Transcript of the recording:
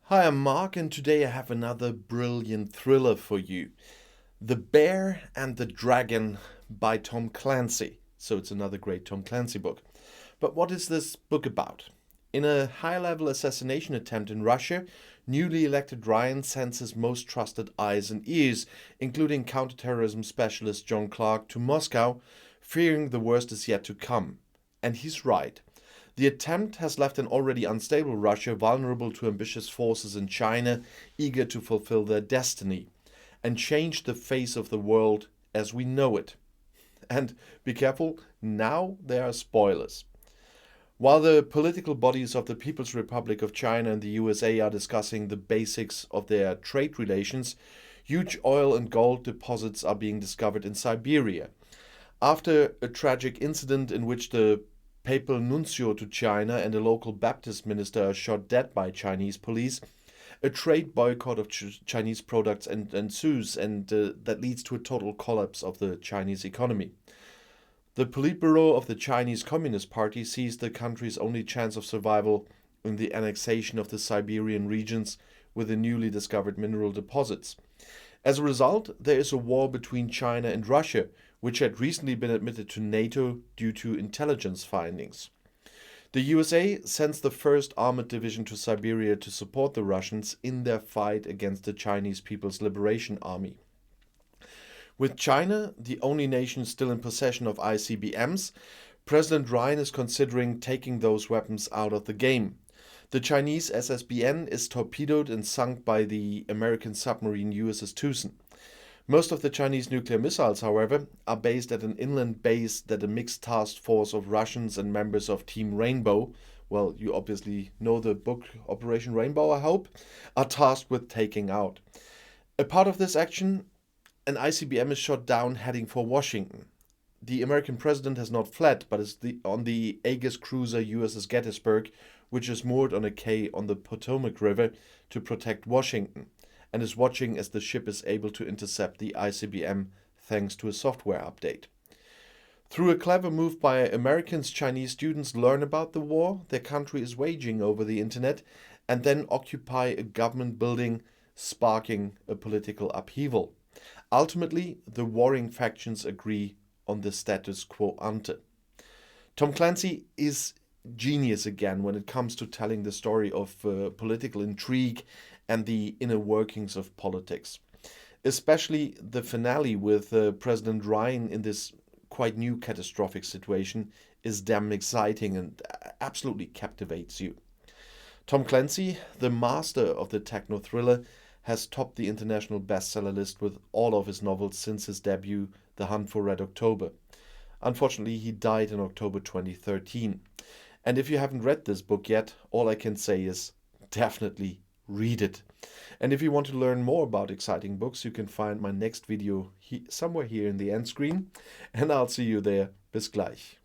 Hi, I'm Mark, and today I have another brilliant thriller for you. The Bear and the Dragon by Tom Clancy. So it's another great Tom Clancy book. But what is this book about? In a high level assassination attempt in Russia, newly elected Ryan sends his most trusted eyes and ears, including counterterrorism specialist John Clark, to Moscow, fearing the worst is yet to come. And he's right. The attempt has left an already unstable Russia vulnerable to ambitious forces in China, eager to fulfill their destiny, and change the face of the world as we know it. And be careful, now there are spoilers. While the political bodies of the People's Republic of China and the USA are discussing the basics of their trade relations, huge oil and gold deposits are being discovered in Siberia. After a tragic incident in which the papal nuncio to China and a local Baptist minister are shot dead by Chinese police, a trade boycott of Chinese products ensues, and that leads to a total collapse of the Chinese economy. The Politburo of the Chinese Communist Party sees the country's only chance of survival in the annexation of the Siberian regions with the newly discovered mineral deposits. As a result, there is a war between China and Russia, which had recently been admitted to NATO due to intelligence findings. The USA sends the first armored division to Siberia to support the Russians in their fight against the Chinese People's Liberation Army. With China, the only nation still in possession of ICBMs, President Ryan is considering taking those weapons out of the game. The Chinese SSBN is torpedoed and sunk by the American submarine USS Tucson. Most of the Chinese nuclear missiles, however, are based at an inland base that a mixed task force of Russians and members of Team Rainbow, well, you obviously know the book Operation Rainbow, I hope, are tasked with taking out. A part of this action, an ICBM is shot down heading for Washington. The American president has not fled, but is on the Aegis cruiser USS Gettysburg, which is moored on a quay on the Potomac River to protect Washington, and is watching as the ship is able to intercept the ICBM thanks to a software update. Through a clever move by Americans, Chinese students learn about the war their country is waging over the internet and then occupy a government building, sparking a political upheaval. Ultimately, the warring factions agree on the status quo ante. Tom Clancy is genius again when it comes to telling the story of political intrigue and the inner workings of politics. Especially the finale with President Ryan in this quite new catastrophic situation is damn exciting and absolutely captivates you. Tom Clancy, the master of the techno thriller, has topped the international bestseller list with all of his novels since his debut, The Hunt for Red October. Unfortunately, he died in October 2013. And if you haven't read this book yet, all I can say is definitely read it. And if you want to learn more about exciting books, you can find my next video somewhere here in the end screen. And I'll see you there. Bis gleich.